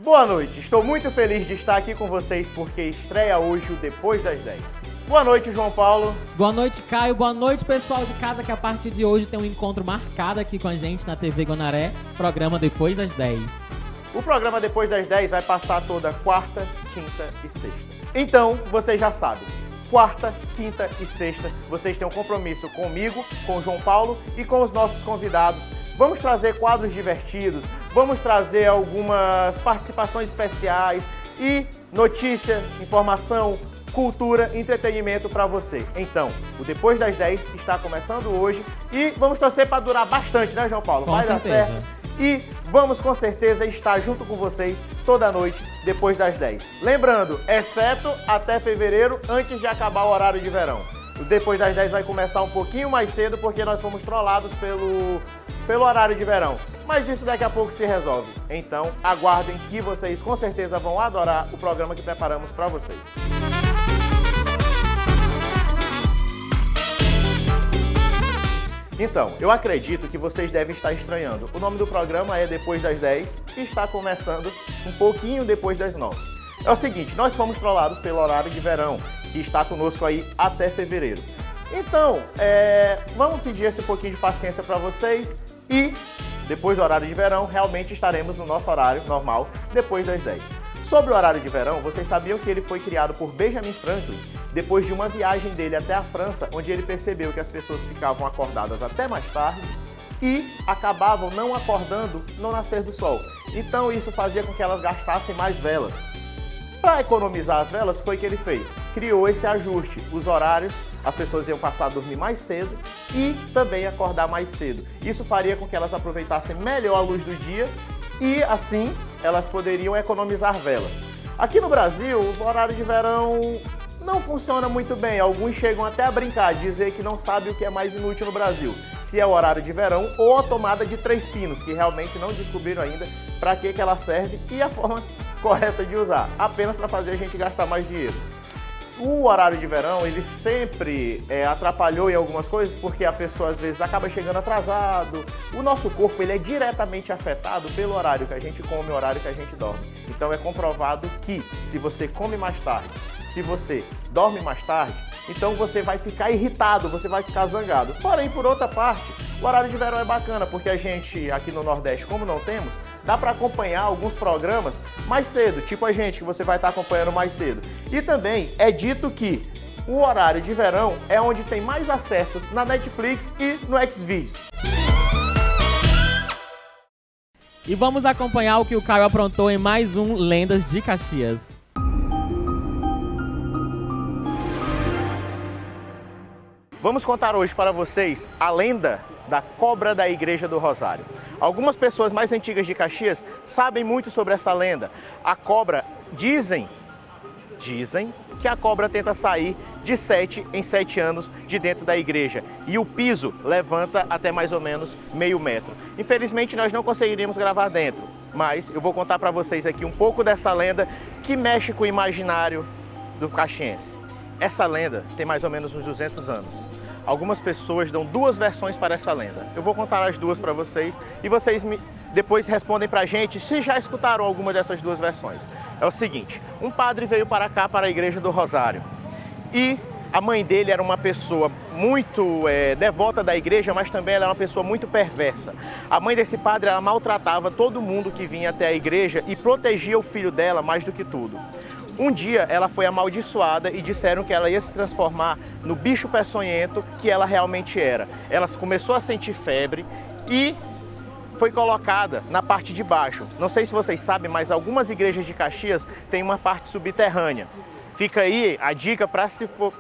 Boa noite, estou muito feliz de estar aqui com vocês porque estreia hoje o Depois das 10. Boa noite, João Paulo. Boa noite, Caio. Boa noite, pessoal de casa, que a partir de hoje tem um encontro marcado aqui com a gente na TV Guanaré, programa Depois das 10. O programa Depois das 10 vai passar toda quarta, quinta e sexta. Então, vocês já sabem, quarta, quinta e sexta, vocês têm um compromisso comigo, com o João Paulo e com os nossos convidados. Vamos trazer quadros divertidos, vamos trazer algumas participações especiais e notícia, informação, cultura, entretenimento para você. Então, o Depois das 10 está começando hoje e vamos torcer para durar bastante, né, João Paulo? Com certeza. Dar certo. E vamos com certeza estar junto com vocês toda noite depois das 10. Lembrando, exceto até fevereiro, antes de acabar o horário de verão. O Depois das 10 vai começar um pouquinho mais cedo porque nós fomos trollados pelo horário de verão. Mas isso daqui a pouco se resolve. Então, aguardem que vocês com certeza vão adorar o programa que preparamos para vocês. Então, eu acredito que vocês devem estar estranhando. O nome do programa é Depois das 10 e está começando um pouquinho depois das 9. É o seguinte, nós fomos trollados pelo horário de verão, que está conosco aí até fevereiro. Então, vamos pedir esse pouquinho de paciência para vocês e depois do horário de verão, realmente estaremos no nosso horário normal, depois das 10. Sobre o horário de verão, vocês sabiam que ele foi criado por Benjamin Franklin depois de uma viagem dele até a França, onde ele percebeu que as pessoas ficavam acordadas até mais tarde e acabavam não acordando no nascer do sol. Então isso fazia com que elas gastassem mais velas. Para economizar as velas, foi o que ele fez. Criou esse ajuste, os horários, as pessoas iam passar a dormir mais cedo e também acordar mais cedo. Isso faria com que elas aproveitassem melhor a luz do dia e assim elas poderiam economizar velas. Aqui no Brasil, o horário de verão não funciona muito bem. Alguns chegam até a brincar, dizer que não sabe o que é mais inútil no Brasil, se é o horário de verão ou a tomada de 3 pinos, que realmente não descobriram ainda para que ela serve e a forma correta de usar, apenas para fazer a gente gastar mais dinheiro. O horário de verão, ele sempre atrapalhou em algumas coisas, porque a pessoa às vezes acaba chegando atrasado. O nosso corpo, ele é diretamente afetado pelo horário que a gente come e o horário que a gente dorme. Então é comprovado que se você come mais tarde, se você dorme mais tarde, então você vai ficar irritado, você vai ficar zangado. Porém, por outra parte, o horário de verão é bacana, porque a gente aqui no Nordeste, como não temos, dá para acompanhar alguns programas mais cedo, tipo a gente, que você vai estar acompanhando mais cedo. E também é dito que o horário de verão é onde tem mais acessos na Netflix e no Xvideos. E vamos acompanhar o que o Caio aprontou em mais um Lendas de Caxias. Vamos contar hoje para vocês a lenda da cobra da Igreja do Rosário. Algumas pessoas mais antigas de Caxias sabem muito sobre essa lenda. A cobra, dizem que a cobra tenta sair de 7 em 7 anos de dentro da igreja e o piso levanta até mais ou menos meio metro. Infelizmente nós não conseguiríamos gravar dentro, mas eu vou contar para vocês aqui um pouco dessa lenda que mexe com o imaginário do caxiense. Essa lenda tem mais ou menos uns 200 anos. Algumas pessoas dão 2 versões para essa lenda. Eu vou contar as 2 para vocês e vocês depois respondem para a gente se já escutaram alguma dessas 2 versões. É o seguinte, um padre veio para cá, para a Igreja do Rosário, e a mãe dele era uma pessoa muito devota da igreja, mas também ela era uma pessoa muito perversa. A mãe desse padre, ela maltratava todo mundo que vinha até a igreja e protegia o filho dela mais do que tudo. Um dia ela foi amaldiçoada e disseram que ela ia se transformar no bicho peçonhento que ela realmente era. Ela começou a sentir febre e foi colocada na parte de baixo. Não sei se vocês sabem, mas algumas igrejas de Caxias têm uma parte subterrânea. Fica aí a dica para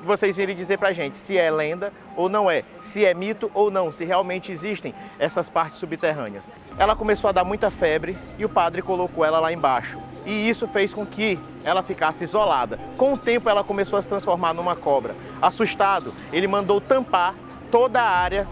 vocês virem dizer pra gente se é lenda ou não é, se é mito ou não, se realmente existem essas partes subterrâneas. Ela começou a dar muita febre e o padre colocou ela lá embaixo. E isso fez com que ela ficasse isolada. Com o tempo ela começou a se transformar numa cobra. Assustado, ele mandou tampar toda a área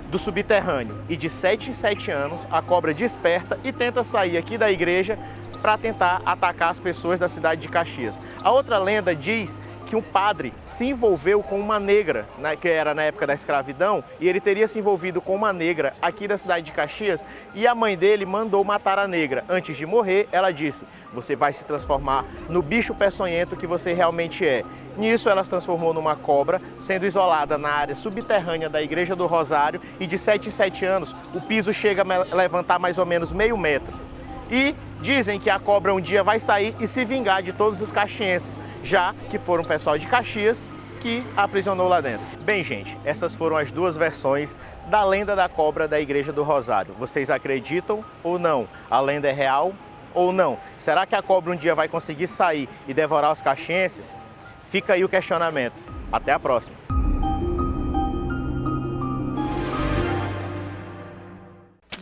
do subterrâneo. E de 7 em 7 anos a cobra desperta e tenta sair aqui da igreja para tentar atacar as pessoas da cidade de Caxias. A outra lenda diz que que um padre se envolveu com uma negra, né, que era na época da escravidão, e ele teria se envolvido com uma negra aqui da cidade de Caxias, e a mãe dele mandou matar a negra. Antes de morrer, ela disse: você vai se transformar no bicho peçonhento que você realmente é. Nisso, ela se transformou numa cobra, sendo isolada na área subterrânea da Igreja do Rosário, e de 7 em 7 anos, o piso chega a levantar mais ou menos meio metro. E dizem que a cobra um dia vai sair e se vingar de todos os caxienses, já que foram o pessoal de Caxias que a aprisionou lá dentro. Bem, gente, essas foram as duas versões da lenda da cobra da Igreja do Rosário. Vocês acreditam ou não? A lenda é real ou não? Será que a cobra um dia vai conseguir sair e devorar os caxienses? Fica aí o questionamento. Até a próxima.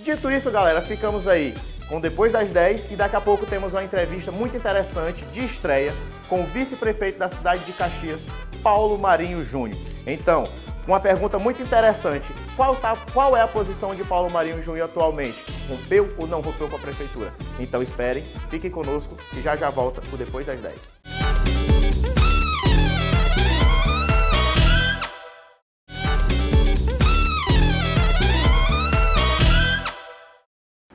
Dito isso, galera, ficamos aí com Depois das 10 e daqui a pouco temos uma entrevista muito interessante de estreia com o vice-prefeito da cidade de Caxias, Paulo Marinho Júnior. Então, uma pergunta muito interessante: qual é a posição de Paulo Marinho Júnior atualmente? Rompeu ou não rompeu com a prefeitura? Então esperem, fiquem conosco que já volta o Depois das 10.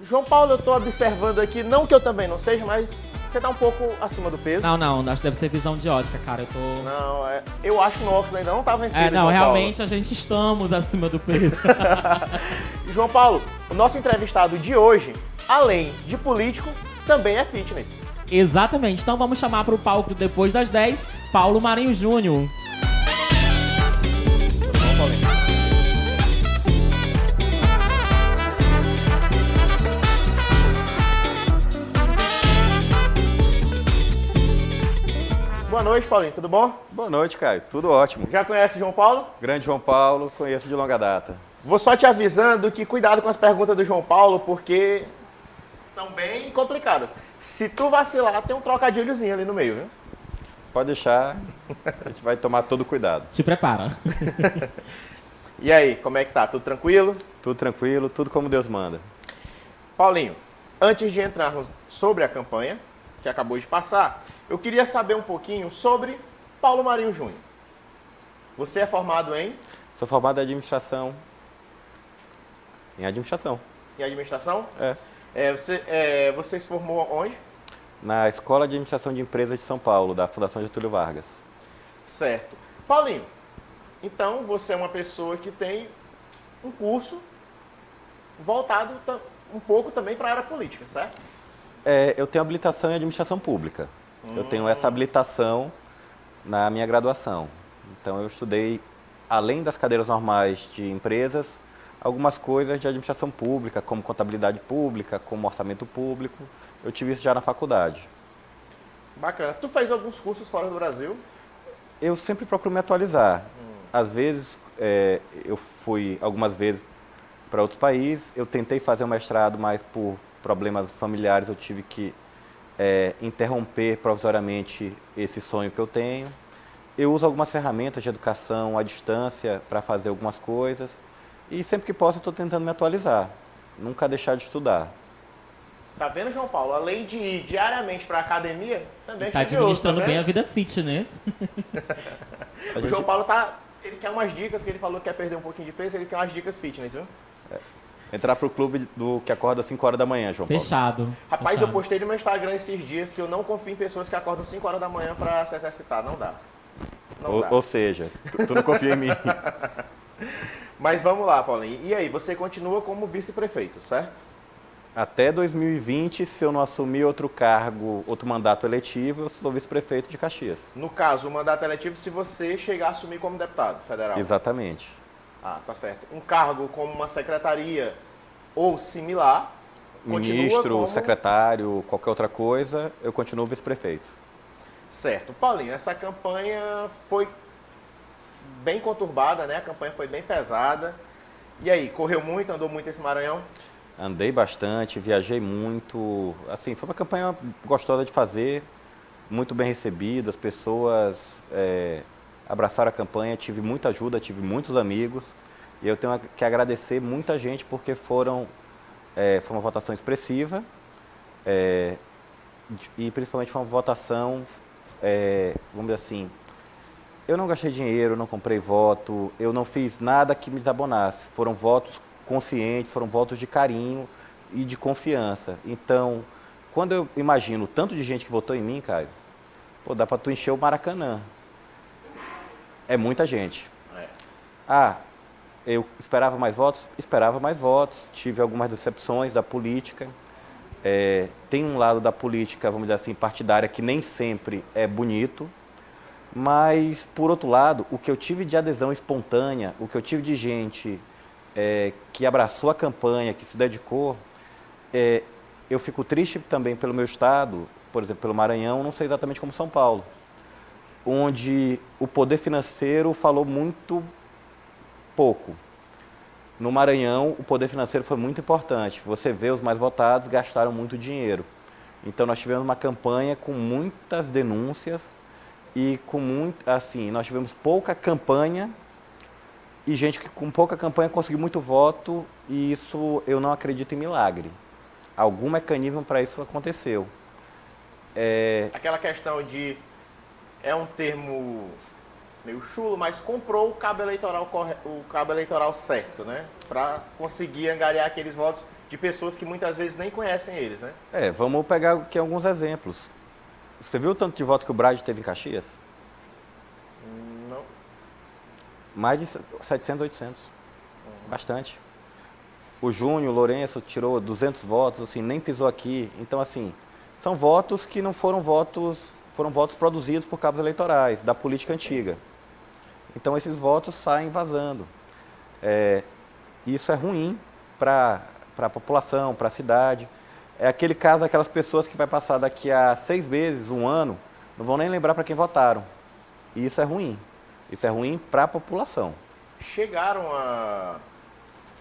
João Paulo, eu estou observando aqui, não que eu também não seja, mas você está um pouco acima do peso. Não, acho que deve ser visão de ótica, cara. Eu tô. Não, eu acho que no óculos ainda não está vencido. Não, João realmente Paulo. A gente estamos acima do peso. João Paulo, o nosso entrevistado de hoje, além de político, também é fitness. Exatamente, então vamos chamar para o palco Depois das 10, Paulo Marinho Júnior. Boa noite, Paulinho, tudo bom? Boa noite, Caio. Tudo ótimo. Já conhece João Paulo? Grande João Paulo, conheço de longa data. Vou só te avisando que cuidado com as perguntas do João Paulo, porque são bem complicadas. Se tu vacilar, tem um trocadilhozinho ali no meio, viu? Pode deixar, a gente vai tomar todo cuidado. Te prepara. E aí, como é que tá? Tudo tranquilo? Tudo tranquilo, tudo como Deus manda. Paulinho, antes de entrarmos sobre a campanha, que acabou de passar, eu queria saber um pouquinho sobre Paulo Marinho Júnior. Você é formado em? Sou formado em administração. Em administração. Em administração? É. Você se formou onde? Na Escola de Administração de Empresas de São Paulo, da Fundação Getúlio Vargas. Certo. Paulinho, então você é uma pessoa que tem um curso voltado um pouco também para a área política, certo? Eu tenho habilitação em administração pública. Eu tenho essa habilitação na minha graduação. Então eu estudei, além das cadeiras normais de empresas, algumas coisas de administração pública, como contabilidade pública, como orçamento público. Eu tive isso já na faculdade. Bacana. Tu fez alguns cursos fora do Brasil? Eu sempre procuro me atualizar. Às vezes, eu fui algumas vezes para outros países. Eu tentei fazer um mestrado, mas por problemas familiares eu tive que interromper provisoriamente esse sonho que eu tenho. Eu uso algumas ferramentas de educação à distância para fazer algumas coisas. E sempre que posso eu estou tentando me atualizar. Nunca deixar de estudar. Tá vendo, João Paulo? Além de ir diariamente para a academia, também Tá administrando bem a vida fitness. O João Paulo ele quer umas dicas, que ele falou que quer perder um pouquinho de peso, ele quer umas dicas fitness, viu? Entrar pro clube do que acorda às 5 horas da manhã, João Paulo. Fechado. Rapaz, eu postei no meu Instagram esses dias que eu não confio em pessoas que acordam 5 horas da manhã para se exercitar. Não dá. Não dá. Ou seja, tu não confia em mim. Mas vamos lá, Paulinho. E aí, você continua como vice-prefeito, certo? Até 2020, se eu não assumir outro cargo, outro mandato eletivo, eu sou vice-prefeito de Caxias. No caso, o mandato eletivo, se você chegar a assumir como deputado federal. Exatamente. Ah, tá certo. Um cargo como uma secretaria ou similar, Ministro, como... secretário, qualquer outra coisa, eu continuo vice-prefeito. Certo. Paulinho, essa campanha foi bem conturbada, né? A campanha foi bem pesada. E aí, correu muito, andou muito esse Maranhão? Andei bastante, viajei muito. Assim, foi uma campanha gostosa de fazer, muito bem recebida, as pessoas abraçaram a campanha, tive muita ajuda, tive muitos amigos. E eu tenho que agradecer muita gente porque foi uma votação expressiva e principalmente foi uma votação, vamos dizer assim, eu não gastei dinheiro, eu não comprei voto, eu não fiz nada que me desabonasse. Foram votos conscientes, foram votos de carinho e de confiança. Então, quando eu imagino o tanto de gente que votou em mim, Caio, pô, dá para tu encher o Maracanã. É muita gente. É. Ah, eu esperava mais votos? Esperava mais votos. Tive algumas decepções da política. Tem um lado da política, vamos dizer assim, partidária, que nem sempre é bonito. Mas, por outro lado, o que eu tive de adesão espontânea, o que eu tive de gente que abraçou a campanha, que se dedicou, eu fico triste também pelo meu estado, por exemplo, pelo Maranhão, não sei exatamente como São Paulo, onde o poder financeiro falou muito pouco. No Maranhão, o poder financeiro foi muito importante. Você vê, os mais votados gastaram muito dinheiro. Então, nós tivemos uma campanha com muitas denúncias e nós tivemos pouca campanha e gente que com pouca campanha conseguiu muito voto, e isso eu não acredito em milagre. Algum mecanismo para isso aconteceu. Aquela questão de, é um termo meio chulo, mas comprou o cabo eleitoral certo, né? Para conseguir angariar aqueles votos de pessoas que muitas vezes nem conhecem eles, né? Vamos pegar aqui alguns exemplos. Você viu o tanto de voto que o Brad teve em Caxias? Não. Mais de 700, 800. Bastante. O Júnior, o Lourenço tirou 200 votos, assim, nem pisou aqui. Então, assim, são votos que não foram votos produzidos por cabos eleitorais, da política antiga. Então, esses votos saem vazando. Isso é ruim para a população, para a cidade. É aquele caso daquelas pessoas que vai passar daqui a 6 meses, 1 ano, não vão nem lembrar para quem votaram. E isso é ruim. Isso é ruim para a população. Chegaram a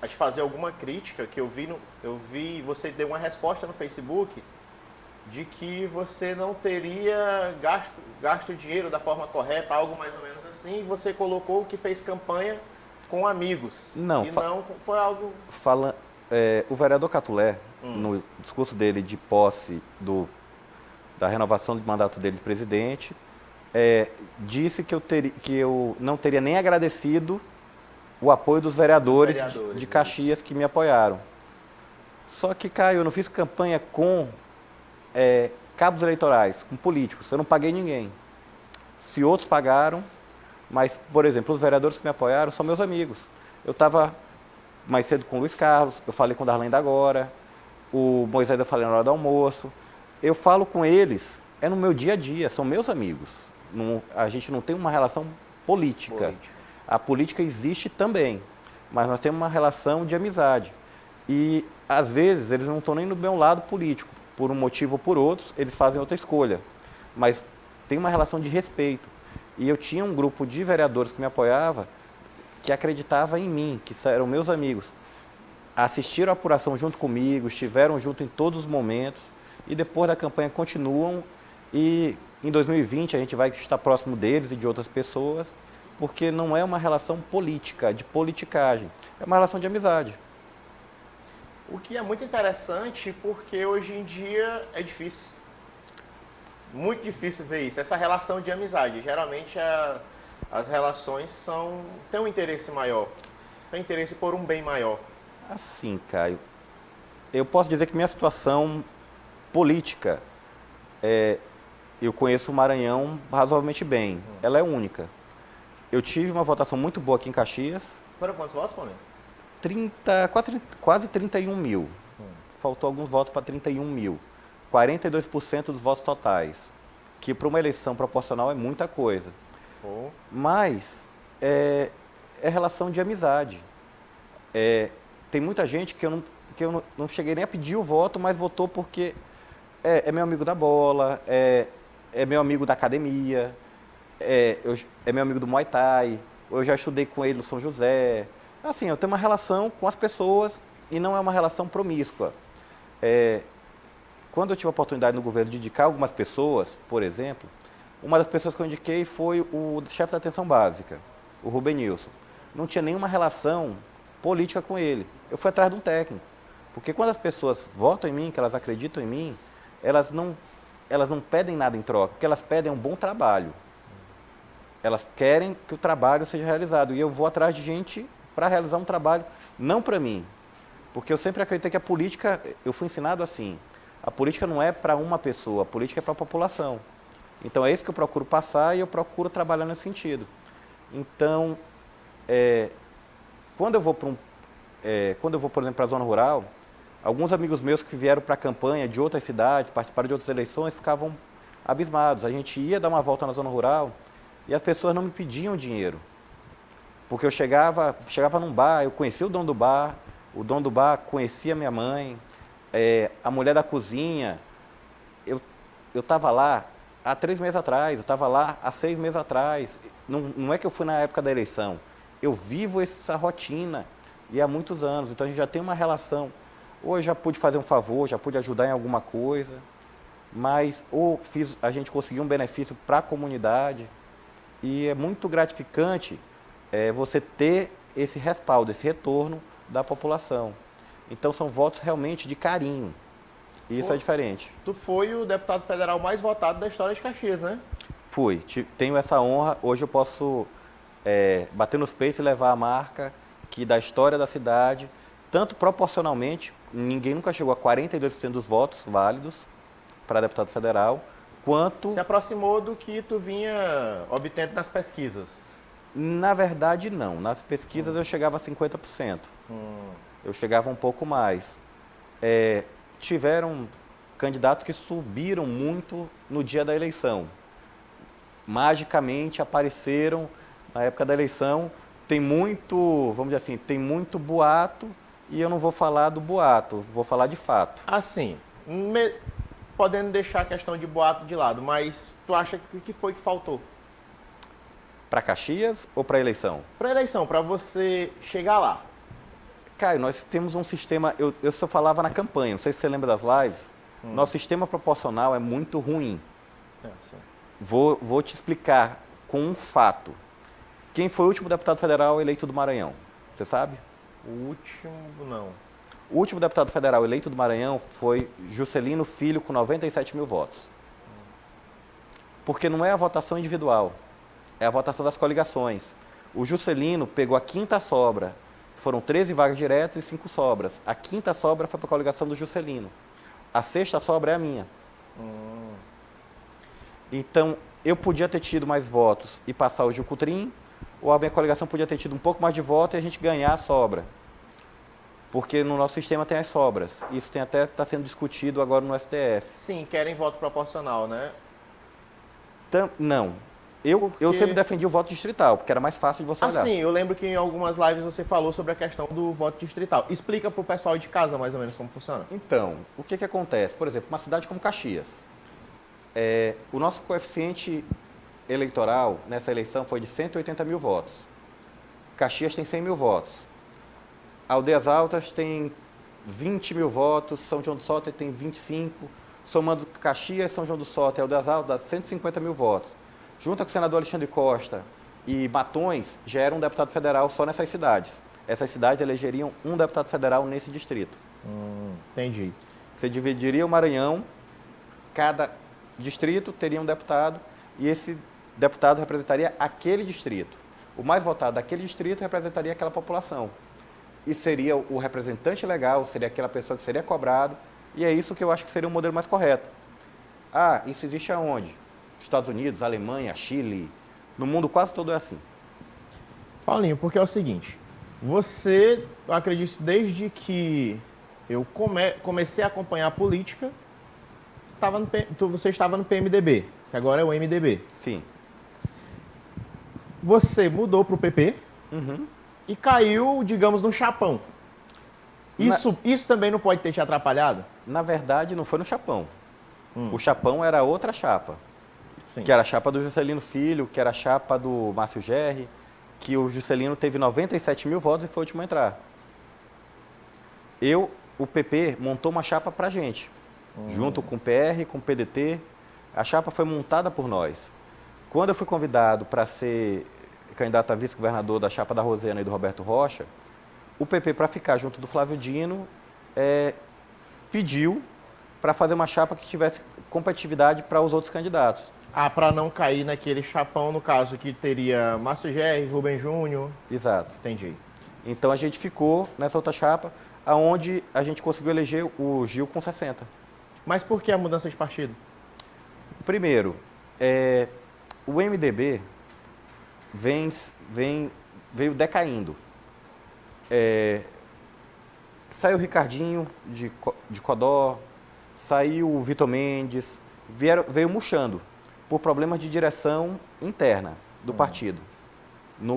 te fazer alguma crítica, que eu vi você deu uma resposta no Facebook de que você não teria gasto dinheiro da forma correta, algo mais ou menos assim, e você colocou que fez campanha com amigos. Não, e não foi algo... O vereador Catulé, no discurso dele de posse da renovação do mandato dele de presidente, disse que eu não teria nem agradecido o apoio dos vereadores de Caxias que me apoiaram. Só que, Caio, eu não fiz campanha com cabos eleitorais, com políticos, eu não paguei ninguém. Se outros pagaram, mas, por exemplo, os vereadores que me apoiaram são meus amigos. Eu estava mais cedo com o Luiz Carlos, eu falei com o Darlene agora, o Moisés eu falei na hora do almoço. Eu falo com eles, no meu dia a dia, são meus amigos. A gente não tem uma relação política. A política existe também, mas nós temos uma relação de amizade. E, às vezes, eles não estão nem no meu lado político. Por um motivo ou por outro, eles fazem outra escolha. Mas tem uma relação de respeito. E eu tinha um grupo de vereadores que me apoiava, que acreditava em mim, que eram meus amigos. Assistiram a apuração junto comigo, estiveram junto em todos os momentos, e depois da campanha continuam, e em 2020 a gente vai estar próximo deles e de outras pessoas, porque não é uma relação política, de politicagem, é uma relação de amizade. O que é muito interessante, porque hoje em dia é difícil. Muito difícil ver isso, essa relação de amizade. Geralmente as relações têm um interesse maior, têm interesse por um bem maior. Assim, Caio, eu posso dizer que minha situação política, eu conheço o Maranhão razoavelmente bem, ela é única. Eu tive uma votação muito boa aqui em Caxias. Foram quantos votos, Paulinho? Quase 31 mil. Faltou alguns votos para 31 mil. 42% dos votos totais, que para uma eleição proporcional é muita coisa. Mas é relação de amizade. Tem muita gente que eu não cheguei nem a pedir o voto, mas votou porque é meu amigo da bola, é meu amigo da academia, é meu amigo do Muay Thai, eu já estudei com ele no São José. Assim, eu tenho uma relação com as pessoas e não é uma relação promíscua. Quando eu tive a oportunidade no governo de indicar algumas pessoas, por exemplo, uma das pessoas que eu indiquei foi o chefe da atenção básica, o Rubenilson. Não tinha nenhuma relação política com ele. Eu fui atrás de um técnico. Porque quando as pessoas votam em mim, que elas acreditam em mim, elas não pedem nada em troca. O que elas pedem é um bom trabalho. Elas querem que o trabalho seja realizado. E eu vou atrás de gente para realizar um trabalho, não para mim. Porque eu sempre acreditei que a política, eu fui ensinado assim, a política não é para uma pessoa, a política é para a população. Então é isso que eu procuro passar e eu procuro trabalhar nesse sentido. Então, quando eu vou, por exemplo, para a zona rural, alguns amigos meus que vieram para a campanha de outras cidades, participaram de outras eleições, ficavam abismados. A gente ia dar uma volta na zona rural e as pessoas não me pediam dinheiro. Porque eu chegava num bar, eu conhecia o dono do bar conhecia minha mãe, a mulher da cozinha. Eu estava lá há 3 meses atrás, eu estava lá há 6 meses atrás. Não é que eu fui na época da eleição. Eu vivo essa rotina e há muitos anos, então a gente já tem uma relação. Ou eu já pude fazer um favor, já pude ajudar em alguma coisa, mas a gente conseguiu um benefício para a comunidade. E é muito gratificante você ter esse respaldo, esse retorno da população. Então são votos realmente de carinho. E isso é diferente. Tu foi o deputado federal mais votado da história de Caxias, né? Fui. Tenho essa honra. Hoje eu posso bater nos peitos e levar a marca que da história da cidade, tanto proporcionalmente, ninguém nunca chegou a 42% dos votos válidos para deputado federal, quanto... Se aproximou do que tu vinha obtendo nas pesquisas? Na verdade, não. Nas pesquisas eu chegava a 50%. Eu chegava um pouco mais. Tiveram candidatos que subiram muito no dia da eleição. Magicamente apareceram na época da eleição. Tem muito, vamos dizer assim, tem muito boato e eu não vou falar do boato, vou falar de fato. Assim, podendo deixar a questão de boato de lado, mas tu acha que o que foi que faltou? Para Caxias ou para a eleição? Para a eleição, para você chegar lá. Caio, nós temos um sistema, eu só falava na campanha, não sei se você lembra das lives, nosso sistema proporcional é muito ruim. Vou te explicar com um fato. Quem foi o último deputado federal eleito do Maranhão? Você sabe? O último, não. O último deputado federal eleito do Maranhão foi Juscelino Filho, com 97 mil votos. Porque não é a votação individual, é a votação das coligações. O Juscelino pegou a quinta sobra, foram 13 vagas diretas e 5 sobras. A quinta sobra foi para a coligação do Juscelino. A sexta sobra é a minha. Então, eu podia ter tido mais votos e passar o Jucutrim, ou a minha coligação podia ter tido um pouco mais de voto e a gente ganhar a sobra. Porque no nosso sistema tem as sobras. Isso está sendo discutido agora no STF. Sim, querem voto proporcional, né? Não. Eu sempre defendi o voto distrital, porque era mais fácil de você olhar. Sim, eu lembro que em algumas lives você falou sobre a questão do voto distrital. Explica para o pessoal de casa mais ou menos como funciona. Então, o que acontece? Por exemplo, uma cidade como Caxias. O nosso coeficiente eleitoral nessa eleição foi de 180 mil votos. Caxias tem 100 mil votos. Aldeias Altas tem 20 mil votos, São João do Soter tem 25. Somando Caxias, São João do Soter e Aldeias Altas, dá 150 mil votos. Junta com o senador Alexandre Costa e Matões, já era um deputado federal só nessas cidades. Essas cidades elegeriam um deputado federal nesse distrito. Entendi. Você dividiria o Maranhão, cada distrito teria um deputado e esse deputado representaria aquele distrito. O mais votado daquele distrito representaria aquela população. E seria o representante legal, seria aquela pessoa que seria cobrado, e é isso que eu acho que seria um modelo mais correto. Isso existe aonde? Estados Unidos, Alemanha, Chile, no mundo quase todo é assim. Paulinho, porque é o seguinte, você, eu acredito, desde que eu comecei a acompanhar a política, você estava no PMDB, que agora é o MDB. Sim. Você mudou para o PP e caiu, digamos, no chapão. Isso também não pode ter te atrapalhado? Na verdade, não foi no chapão. O chapão era outra chapa. Sim. Que era a chapa do Juscelino Filho, que era a chapa do Márcio Gerri, que o Juscelino teve 97 mil votos e foi o último a entrar. O PP montou uma chapa pra gente, junto com o PR, com o PDT. A chapa foi montada por nós. Quando eu fui convidado para ser candidato a vice-governador da chapa da Rosena e do Roberto Rocha, o PP, para ficar junto do Flávio Dino, pediu para fazer uma chapa que tivesse competitividade para os outros candidatos. Ah, para não cair naquele chapão, no caso, que teria Márcio Gerri, Rubem Júnior. Exato. Entendi. Então a gente ficou nessa outra chapa, aonde a gente conseguiu eleger o Gil com 60. Mas por que a mudança de partido? Primeiro, o MDB veio decaindo. Saiu o Ricardinho de Codó, saiu o Vitor Mendes, veio murchando por problemas de direção interna do partido,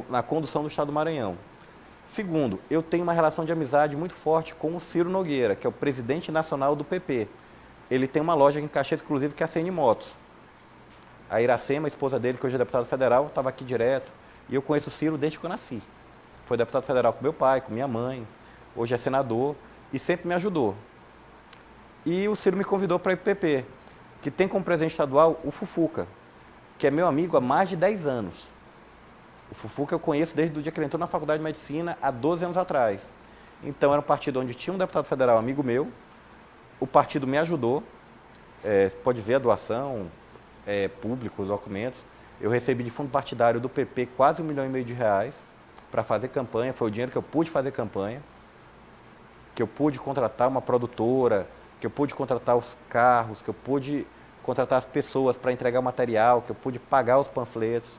na condução do Estado do Maranhão. Segundo, eu tenho uma relação de amizade muito forte com o Ciro Nogueira, que é o presidente nacional do PP. Ele tem uma loja em Caxias, inclusive, que é a CN Motos. A Iracema, a esposa dele, que hoje é deputada federal, estava aqui direto. E eu conheço o Ciro desde que eu nasci. Foi deputado federal com meu pai, com minha mãe. Hoje é senador e sempre me ajudou. E o Ciro me convidou para ir para o PP, que tem como presidente estadual o Fufuca, que é meu amigo há mais de 10 anos. O Fufuca eu conheço desde o dia que ele entrou na faculdade de medicina, há 12 anos atrás. Então era um partido onde tinha um deputado federal amigo meu, o partido me ajudou, você pode ver a doação, público, documentos. Eu recebi de fundo partidário do PP quase R$1,5 milhão para fazer campanha, foi o dinheiro que eu pude fazer campanha, que eu pude contratar uma produtora, que eu pude contratar os carros, que eu pude contratar as pessoas para entregar o material, que eu pude pagar os panfletos,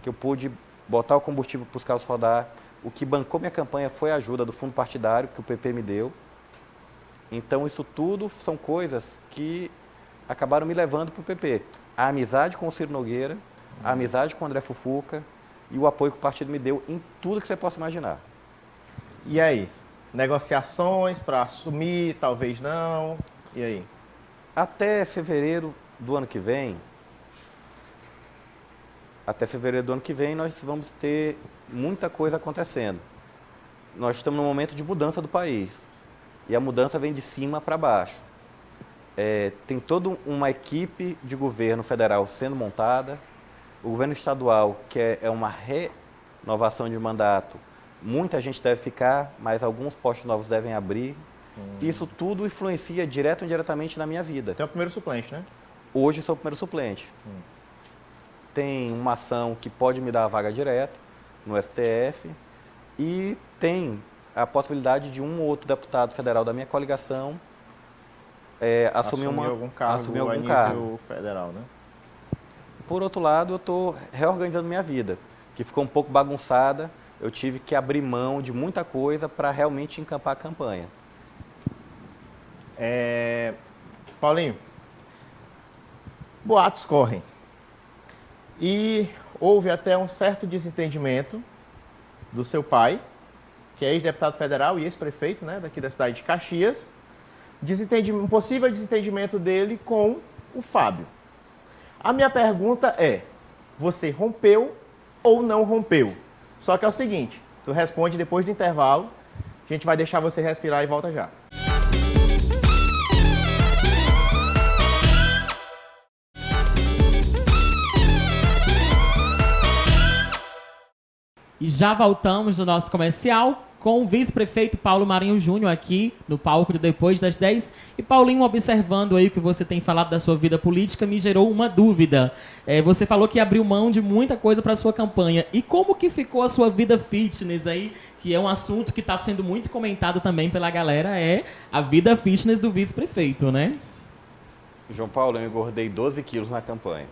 que eu pude botar o combustível para os carros rodar. O que bancou minha campanha foi a ajuda do fundo partidário que o PP me deu. Então isso tudo são coisas que acabaram me levando para o PP. A amizade com o Ciro Nogueira, a amizade com o André Fufuca e o apoio que o partido me deu em tudo que você possa imaginar. E aí? Negociações para assumir, talvez não. E aí? Até fevereiro do ano que vem, nós vamos ter muita coisa acontecendo. Nós estamos num momento de mudança do país. E a mudança vem de cima para baixo. Tem toda uma equipe de governo federal sendo montada. O governo estadual, que é uma renovação de mandato, muita gente deve ficar, mas alguns postos novos devem abrir. Isso tudo influencia direto ou indiretamente na minha vida. Tem o primeiro suplente, né? Hoje eu sou o primeiro suplente. Tem uma ação que pode me dar a vaga direto no STF e tem a possibilidade de um ou outro deputado federal da minha coligação assumir algum cargo federal, né? Por outro lado, eu estou reorganizando minha vida, que ficou um pouco bagunçada. Eu tive que abrir mão de muita coisa para realmente encampar a campanha. Paulinho, boatos correm. E houve até um certo desentendimento do seu pai, que é ex-deputado federal e ex-prefeito, né, daqui da cidade de Caxias. Um possível desentendimento dele com o Fábio. A minha pergunta é, você rompeu ou não rompeu? Só que é o seguinte, tu responde depois do intervalo, a gente vai deixar você respirar e volta já. E já voltamos no nosso comercial com o vice-prefeito Paulo Marinho Júnior aqui no palco do Depois das 10. E Paulinho, observando aí o que você tem falado da sua vida política, me gerou uma dúvida. Você falou que abriu mão de muita coisa para a sua campanha. E como que ficou a sua vida fitness aí, que é um assunto que está sendo muito comentado também pela galera, a vida fitness do vice-prefeito, né? João Paulo, eu engordei 12 quilos na campanha.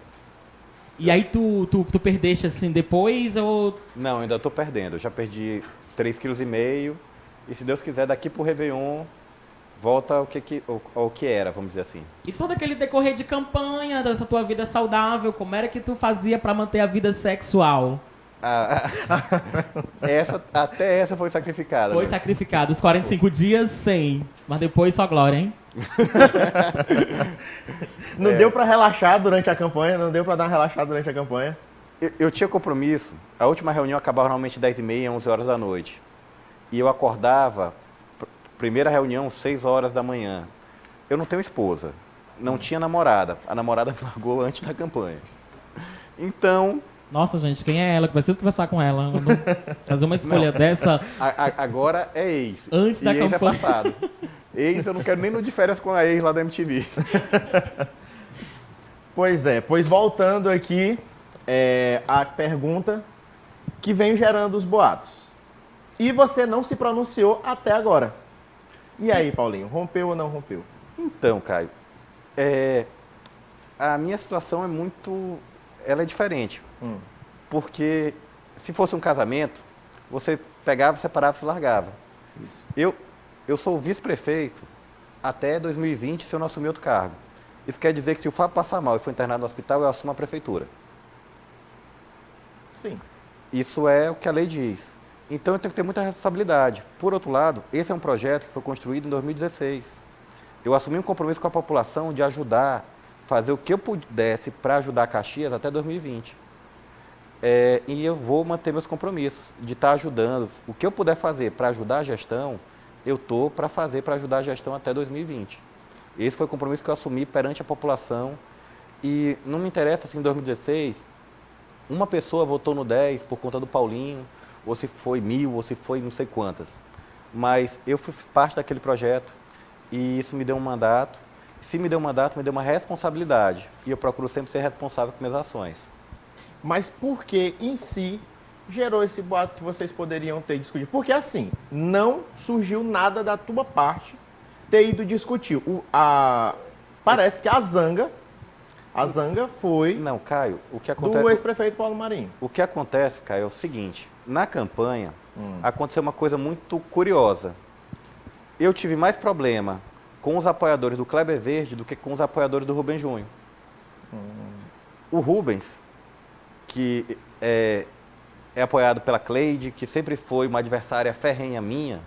E aí tu perdeste assim depois ou... Não, ainda estou perdendo. Eu já perdi 3,5 kg. E se Deus quiser, daqui pro Réveillon, volta ao que era, vamos dizer assim. E todo aquele decorrer de campanha, dessa tua vida saudável, como era que tu fazia para manter a vida sexual? Até essa foi sacrificada. Foi sacrificado. Os 45 dias, 100. Mas depois só glória, hein? Não deu para relaxar durante a campanha? Não deu para dar uma relaxada durante a campanha? Eu tinha compromisso. A última reunião acabava normalmente 10h30, 11 horas da noite. E eu acordava, primeira reunião, 6 horas da manhã. Eu não tenho esposa. Não tinha namorada. A namorada me largou antes da campanha. Então... Nossa, gente, quem é ela? Que preciso conversar com ela. Fazer uma escolha dessa... Agora é ex. Antes da campanha. Ex é passado. Ex, eu não quero nem no de férias com a ex lá da MTV. Pois é, pois voltando aqui a pergunta que vem gerando os boatos. E você não se pronunciou até agora. E aí, Paulinho, rompeu ou não rompeu? Então, Caio, a minha situação ela é diferente. Porque se fosse um casamento, você pegava, separava e se largava. Eu sou vice-prefeito até 2020 se eu não assumir outro cargo. Isso quer dizer que se o Fábio passar mal e for internado no hospital, eu assumo a prefeitura. Sim. Isso é o que a lei diz. Então eu tenho que ter muita responsabilidade. Por outro lado, esse é um projeto que foi construído em 2016. Eu assumi um compromisso com a população de ajudar, fazer o que eu pudesse para ajudar Caxias até 2020. E eu vou manter meus compromissos de estar ajudando. O que eu puder fazer para ajudar a gestão, eu estou para fazer para ajudar a gestão até 2020. Esse foi o compromisso que eu assumi perante a população. E não me interessa se em 2016 uma pessoa votou no 10 por conta do Paulinho, ou se foi 1000, ou se foi não sei quantas. Mas eu fui parte daquele projeto e isso me deu um mandato. Se me deu um mandato, me deu uma responsabilidade. E eu procuro sempre ser responsável com minhas ações. Mas por que em si gerou esse boato que vocês poderiam ter discutido? Porque assim, não surgiu nada da tua parte ter ido discutir. Parece que a zanga foi Não, Caio, o que acontece... do ex-prefeito Paulo Marinho. O que acontece, Caio, é o seguinte. Na campanha, aconteceu uma coisa muito curiosa. Eu tive mais problema com os apoiadores do Kleber Verde do que com os apoiadores do Rubens Júnior. O Rubens, que é apoiado pela Cleide, que sempre foi uma adversária ferrenha minha,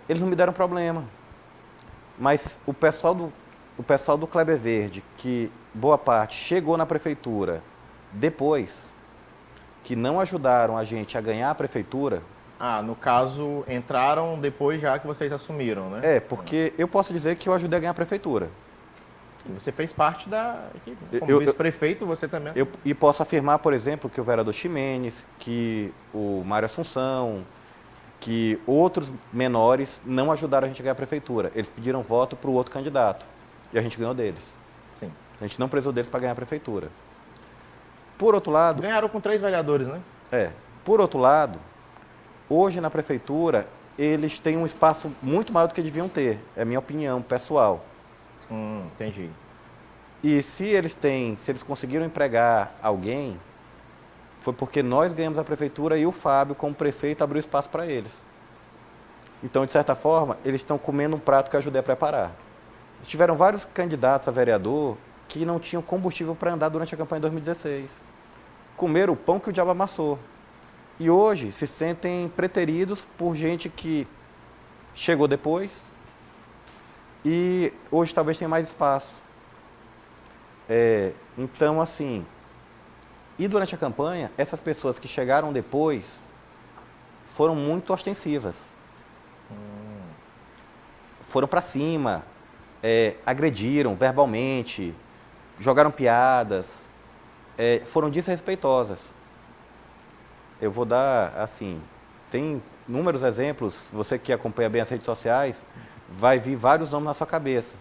eles não me deram problema. Mas o pessoal do Kleber Verde, que boa parte chegou na prefeitura depois, que não ajudaram a gente a ganhar a prefeitura... No caso, entraram depois já que vocês assumiram, né? Porque eu posso dizer que eu ajudei a ganhar a prefeitura. E você fez parte da equipe. Como vice-prefeito, você também... E posso afirmar, por exemplo, que o vereador Ximenes, que o Mário Assunção, que outros menores não ajudaram a gente a ganhar a prefeitura. Eles pediram voto para o outro candidato. E a gente ganhou deles. Sim. A gente não precisou deles para ganhar a prefeitura. Por outro lado... Ganharam com 3 vereadores, né? Por outro lado, hoje na prefeitura, eles têm um espaço muito maior do que deviam ter. É a minha opinião pessoal. Entendi. E se eles conseguiram empregar alguém, foi porque nós ganhamos a prefeitura e o Fábio, como prefeito, abriu espaço para eles. Então, de certa forma, eles estão comendo um prato que eu ajudei a preparar. Tiveram vários candidatos a vereador que não tinham combustível para andar durante a campanha de 2016. Comeram o pão que o diabo amassou. E hoje se sentem preteridos por gente que chegou depois e hoje talvez tenha mais espaço. Então, assim, e durante a campanha, essas pessoas que chegaram depois foram muito ostensivas. Foram para cima, agrediram verbalmente, jogaram piadas, foram desrespeitosas. Eu vou dar, assim, tem inúmeros exemplos, você que acompanha bem as redes sociais, vai vir vários nomes na sua cabeça.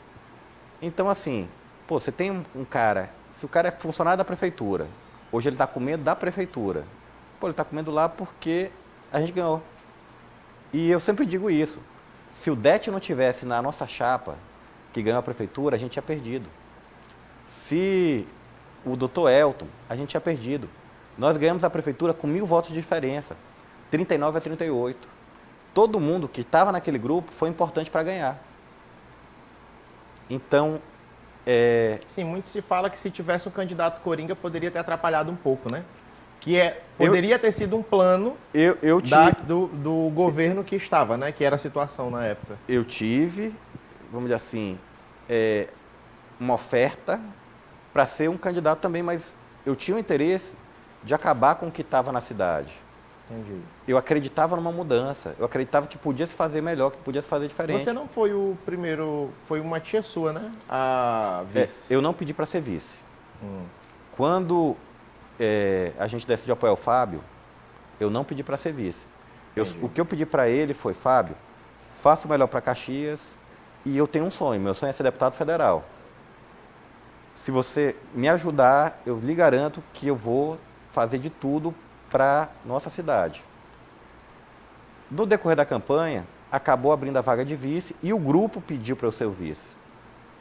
Então, assim, você tem um cara, se o cara é funcionário da prefeitura, hoje ele está com medo da prefeitura, ele está com medo lá porque a gente ganhou. E eu sempre digo isso, se o Det não tivesse na nossa chapa, que ganhou a prefeitura, a gente tinha perdido. Se o doutor Elton, a gente tinha perdido. Nós ganhamos a prefeitura com 1000 votos de diferença, 39 a 38. Todo mundo que estava naquele grupo foi importante para ganhar. Então, Sim, muito se fala que se tivesse um candidato coringa poderia ter atrapalhado um pouco, né? Poderia ter sido um plano do governo que estava, né? Que era a situação na época. Eu tive, vamos dizer assim, uma oferta para ser um candidato também, mas eu tinha o interesse de acabar com o que estava na cidade. Entendi. Eu acreditava numa mudança, eu acreditava que podia se fazer melhor, que podia se fazer diferente. Você não foi o primeiro, foi uma tia sua, né? A vice. Eu não pedi para ser vice. Quando a gente decidiu apoiar o Fábio, eu não pedi para ser vice. O que eu pedi para ele foi, Fábio, faça o melhor para Caxias e eu tenho um sonho, meu sonho é ser deputado federal. Se você me ajudar, eu lhe garanto que eu vou fazer de tudo para nossa cidade. No decorrer da campanha, acabou abrindo a vaga de vice e o grupo pediu para eu ser o vice.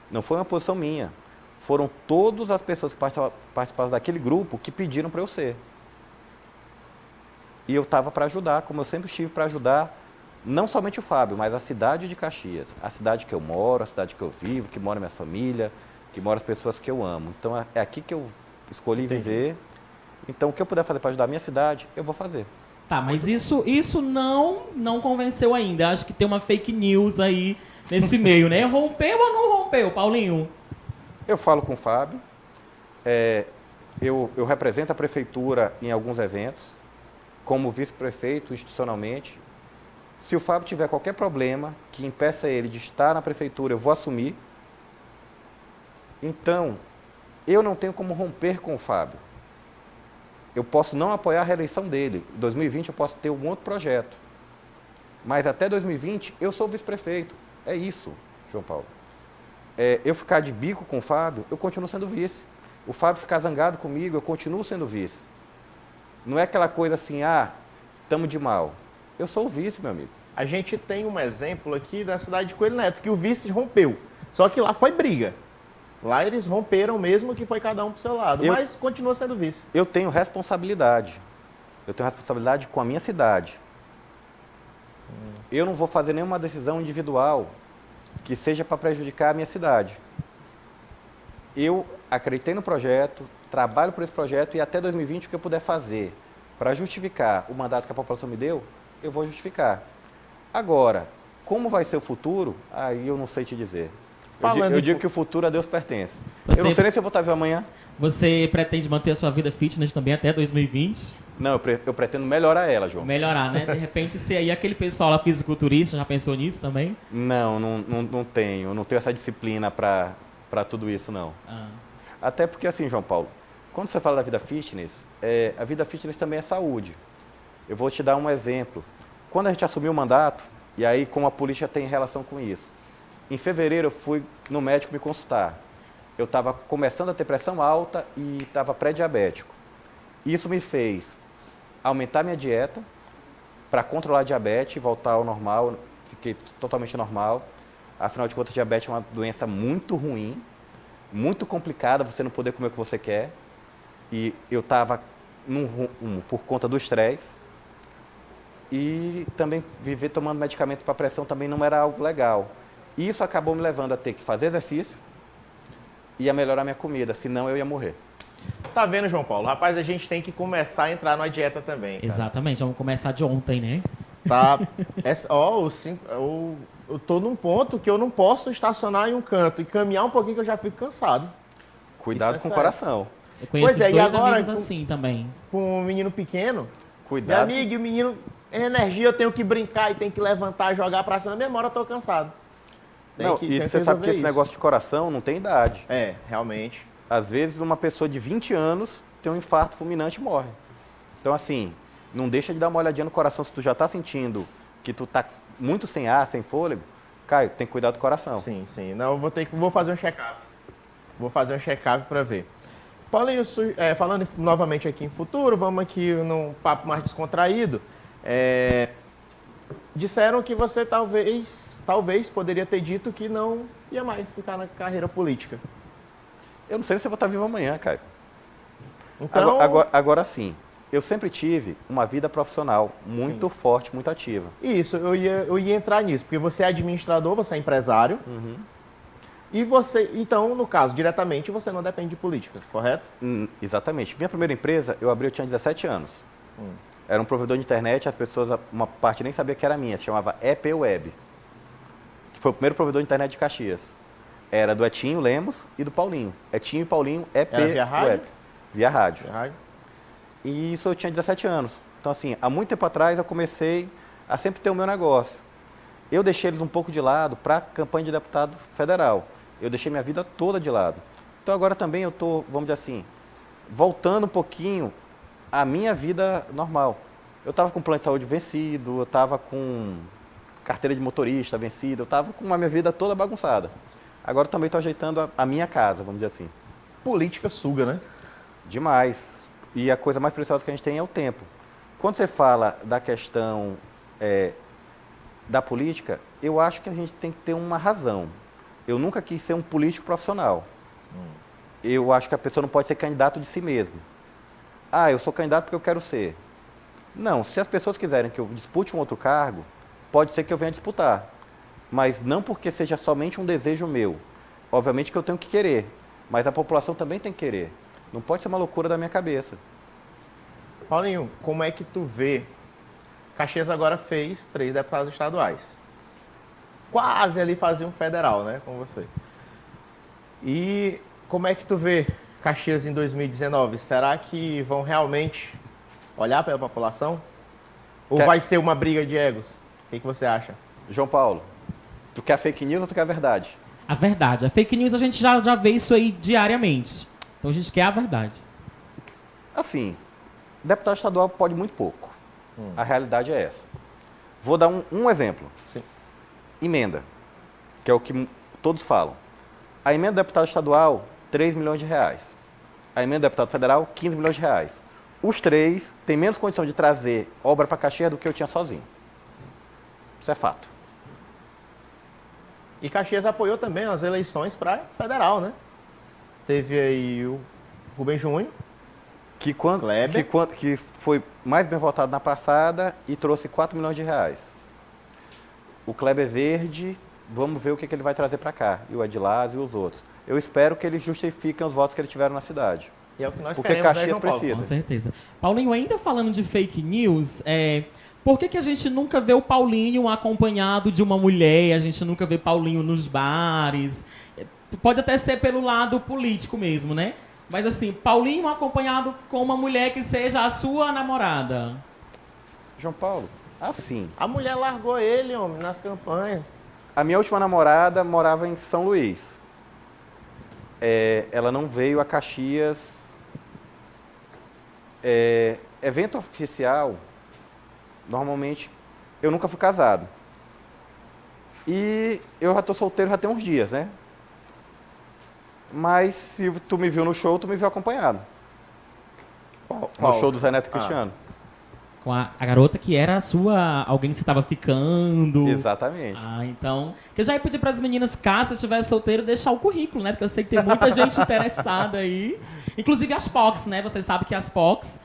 Não foi uma posição minha. Foram todas as pessoas que participavam daquele grupo que pediram para eu ser. E eu estava para ajudar, como eu sempre estive para ajudar, não somente o Fábio, mas a cidade de Caxias. A cidade que eu moro, a cidade que eu vivo, que mora minha família, que moram as pessoas que eu amo. Então é aqui que eu escolhi viver. Então o que eu puder fazer para ajudar a minha cidade, eu vou fazer. Tá, mas isso não convenceu ainda. Acho que tem uma fake news aí nesse meio, né? Rompeu ou não rompeu, Paulinho? Eu falo com o Fábio, eu represento a prefeitura em alguns eventos, como vice-prefeito institucionalmente. Se o Fábio tiver qualquer problema que impeça ele de estar na prefeitura, eu vou assumir. Então, eu não tenho como romper com o Fábio. Eu posso não apoiar a reeleição dele. Em 2020 eu posso ter um outro projeto. Mas até 2020 eu sou vice-prefeito. É isso, João Paulo. Eu ficar de bico com o Fábio, eu continuo sendo vice. O Fábio ficar zangado comigo, eu continuo sendo vice. Não é aquela coisa assim, estamos de mal. Eu sou o vice, meu amigo. A gente tem um exemplo aqui da cidade de Coelho Neto, que o vice rompeu. Só que lá foi briga. Lá eles romperam mesmo, que foi cada um pro seu lado. Mas continua sendo vice. Eu tenho responsabilidade. Eu tenho responsabilidade com a minha cidade. Eu não vou fazer nenhuma decisão individual que seja para prejudicar a minha cidade. Eu acreditei no projeto, trabalho por esse projeto e até 2020 o que eu puder fazer para justificar o mandato que a população me deu, eu vou justificar. Agora, como vai ser o futuro, aí eu não sei te dizer. Eu digo que o futuro a Deus pertence. Eu não sei nem se eu vou estar vivo amanhã. Você pretende manter a sua vida fitness também até 2020? Não, eu pretendo melhorar ela, João. Melhorar, né? De repente, se aí aquele pessoal lá fisiculturista, já pensou nisso também? Não tenho. Eu não tenho essa disciplina para tudo isso, não. Até porque, assim, João Paulo, quando você fala da vida fitness, a vida fitness também é saúde. Eu vou te dar um exemplo. Quando a gente assumiu o mandato, e aí como a polícia tem relação com isso, em fevereiro eu fui no médico me consultar. Eu estava começando a ter pressão alta e estava pré-diabético. Isso me fez aumentar minha dieta para controlar a diabetes e voltar ao normal. Fiquei totalmente normal. Afinal de contas, diabetes é uma doença muito ruim, muito complicada, você não poder comer o que você quer. E eu estava por conta do estresse. E também viver tomando medicamento para pressão também não era algo legal. E isso acabou me levando a ter que fazer exercício e a melhorar minha comida, senão eu ia morrer. Tá vendo, João Paulo? Rapaz, a gente tem que começar a entrar numa dieta também. Cara. Exatamente, vamos começar de ontem, né? Tá. Eu tô num ponto que eu não posso estacionar em um canto e caminhar um pouquinho que eu já fico cansado. Cuidado com o coração. Eu conheço Pois é, dois e agora, amigos assim também. Com um menino pequeno, Cuidado. meu amigo, e o menino, energia, eu tenho que brincar e tenho que levantar, jogar pra cima. Na mesma hora eu tô cansado. E você sabe que esse negócio de coração não tem idade. É, realmente. Às vezes uma pessoa de 20 anos tem um infarto fulminante e morre. Então assim, não deixa de dar uma olhadinha no coração se tu já tá sentindo que tu tá muito sem ar, sem fôlego. Caio, tem que cuidar do coração. Sim. Não, vou fazer um check-up. Vou fazer um check-up para ver. Paulinho, falando novamente aqui em futuro, vamos aqui num papo mais descontraído. Disseram que você talvez poderia ter dito que não ia mais ficar na carreira política. Eu não sei se eu vou estar vivo amanhã, Caio. Então... Agora sim, eu sempre tive uma vida profissional muito forte, muito ativa. Isso, eu ia entrar nisso, porque você é administrador, você é empresário. Uhum. E você, então, no caso, diretamente, você não depende de política, correto? Exatamente. Minha primeira empresa, eu tinha 17 anos. Era um provedor de internet, as pessoas, uma parte nem sabia que era minha, se chamava EP Web. Que foi o primeiro provedor de internet de Caxias. Era do Etinho Lemos e do Paulinho. Etinho e Paulinho, EP Era via rádio? Web. Via rádio. Via rádio. E isso eu tinha 17 anos. Então, assim, há muito tempo atrás eu comecei a sempre ter o meu negócio. Eu deixei eles um pouco de lado para a campanha de deputado federal. Eu deixei minha vida toda de lado. Então, agora também eu estou, vamos dizer assim, voltando um pouquinho à minha vida normal. Eu estava com plano de saúde vencido, eu estava com carteira de motorista vencida, eu estava com a minha vida toda bagunçada. Agora também estou ajeitando a minha casa, vamos dizer assim. política suga, né? Demais. E a coisa mais preciosa que a gente tem é o tempo. Quando você fala da questão da política, eu acho que a gente tem que ter uma razão. Eu nunca quis ser um político profissional. Eu acho que a pessoa não pode ser candidato de si mesmo. Ah, eu sou candidato porque eu quero ser. Não, se as pessoas quiserem que eu dispute um outro cargo, pode ser que eu venha disputar. Mas não porque seja somente um desejo meu. Obviamente que eu tenho que querer, mas a população também tem que querer. Não pode ser uma loucura da minha cabeça. Paulinho, como é que tu vê? Caxias agora fez 3 deputados estaduais. Quase ali fazia um federal, né, com você. E como é que tu vê Caxias em 2019? Será que vão realmente olhar pela população? Ou vai ser uma briga de egos? O que você acha? João Paulo, tu quer fake news ou tu quer a verdade? A verdade. A fake news a gente já vê isso aí diariamente. Então a gente quer a verdade. Assim, deputado estadual pode muito pouco. A realidade é essa. Vou dar um exemplo. Sim. Emenda, que é o que todos falam. A emenda do deputado estadual, 3 milhões de reais. A emenda do deputado federal, 15 milhões de reais. Os três têm menos condição de trazer obra para Caxias do que eu tinha sozinho. Isso é fato. E Caxias apoiou também as eleições para federal, né? Teve aí o Rubem Júnior, Kleber. Que foi mais bem votado na passada e trouxe 4 milhões de reais. O Kleber Verde, vamos ver o que ele vai trazer para cá. E o Adilaz e os outros. Eu espero que eles justifiquem os votos que eles tiveram na cidade. E é o que nós Porque queremos, né, Caxias João Paulo? precisa. Com certeza. Paulinho, ainda falando de fake news, por que a gente nunca vê o Paulinho acompanhado de uma mulher? A gente nunca vê Paulinho nos bares? Pode até ser pelo lado político mesmo, né? Mas assim, Paulinho acompanhado com uma mulher que seja a sua namorada. João Paulo, assim, A mulher largou ele, homem, nas campanhas. a minha última namorada morava em São Luís. Ela não veio a Caxias. Evento oficial, normalmente, eu nunca fui casado. E eu já tô solteiro já tem uns dias, né? Mas se tu me viu no show, tu me viu acompanhado. No show do Zé Neto Cristiano. Com a garota que era a sua... Alguém que você tava ficando. Exatamente. Ah, então... Que eu já ia pedir pras meninas, caso você estiver solteiro, deixar o currículo, né? Porque eu sei que tem muita gente interessada aí. Inclusive as POCs, né? Vocês sabem que as POCs...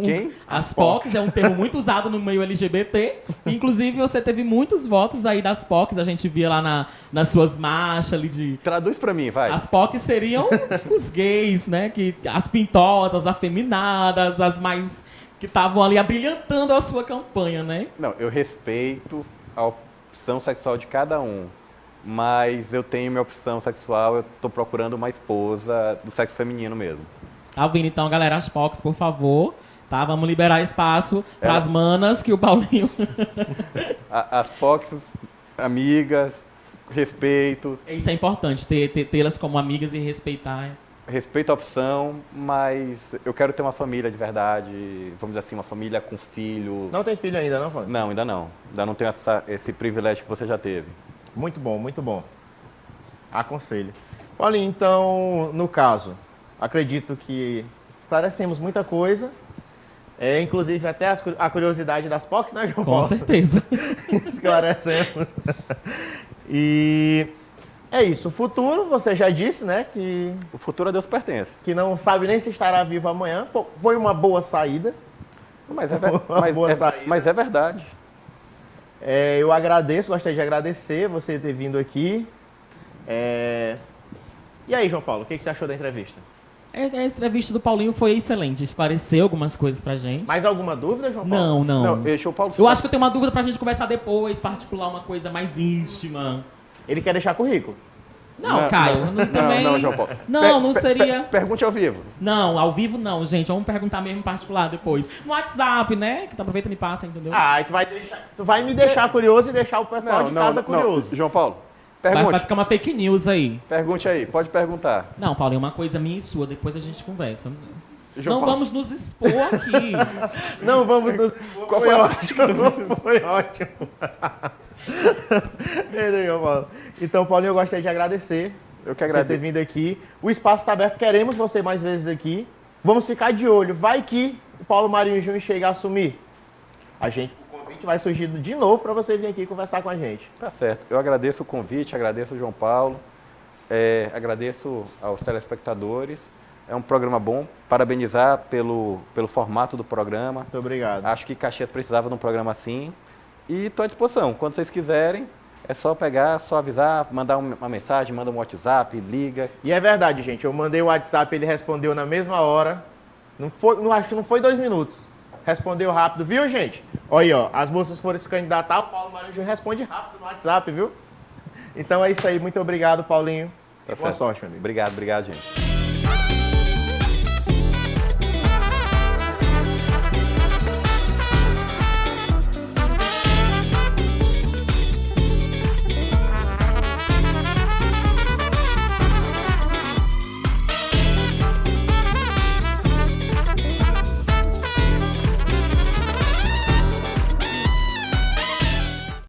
Quem? As POCs é um termo muito usado no meio LGBT. Inclusive, você teve muitos votos aí das POCs. A gente via lá nas suas marchas ali de... Traduz pra mim, vai. As POCs seriam os gays, né? As pintosas, afeminadas, as mais... que estavam ali abrilhantando a sua campanha, né? Não, eu respeito a opção sexual de cada um. Mas eu tenho minha opção sexual, eu tô procurando uma esposa do sexo feminino mesmo. Tá ouvindo, então, galera, as POCs, por favor. Tá? Vamos liberar espaço pras manas que o Paulinho... As POCs, amigas, respeito. Isso é importante, tê-las como amigas e respeitar. Respeito a opção, mas eu quero ter uma família de verdade, vamos dizer assim, uma família com filho. Não tem filho ainda, não, Paulinho? Não, ainda não. Ainda não tenho esse privilégio que você já teve. Muito bom, muito bom. Aconselho. Paulinho, então, no caso, acredito que esclarecemos muita coisa. Inclusive até a curiosidade das POCs, né, João Paulo? Com certeza. Esclarecemos. E é isso. O futuro, você já disse, né? O futuro a Deus pertence. Que não sabe nem se estará vivo amanhã. Foi uma boa saída. Mas é verdade. Eu gostaria de agradecer você ter vindo aqui. E aí, João Paulo, o que você achou da entrevista? A entrevista do Paulinho foi excelente, esclareceu algumas coisas pra gente. Mais alguma dúvida, João Paulo? Não. Deixa o Paulo... Eu acho que eu tenho uma dúvida pra gente conversar depois, particular, uma coisa mais íntima. Ele quer deixar currículo? Não, Caio, também... Não, João Paulo. Não seria... Pergunte ao vivo. Não, ao vivo não, gente. Vamos perguntar mesmo em particular depois. No WhatsApp, né? Que tá aproveitando e passa, entendeu? Tu vai me deixar curioso e deixar o pessoal de casa curioso. João Paulo, pergunte. Vai ficar uma fake news aí. Pergunte aí, pode perguntar. Não, Paulinho, uma coisa minha e sua, depois a gente conversa. João Não Paulo. vamos nos expor aqui. Não vamos nos expor. Qual Foi foi a- ótimo. Foi ótimo. Entendeu, João Paulo? Então, Paulinho, eu gostaria de agradecer Eu que Você ter agradeço. vindo aqui. O espaço está aberto, queremos você mais vezes aqui. Vamos ficar de olho. Vai que o Paulo Marinho Júnior chega a assumir. O convite vai surgir de novo para você vir aqui conversar com a gente. Tá certo. Eu agradeço o convite, agradeço o João Paulo, agradeço aos telespectadores. É um programa bom. Parabenizar pelo formato do programa. Muito obrigado. Acho que Caxias precisava de um programa assim. E estou à disposição. Quando vocês quiserem, é só pegar, só avisar, mandar uma mensagem, manda um WhatsApp, liga. E é verdade, gente. Eu mandei o WhatsApp, ele respondeu na mesma hora. Acho que não foi 2 minutos. Respondeu rápido, viu, gente? Olha aí, ó. As moças foram se candidatar, o Paulo Marinho Júnior responde rápido no WhatsApp, viu? Então é isso aí. Muito obrigado, Paulinho. Tá Boa certo. sorte, meu amigo. Obrigado, gente.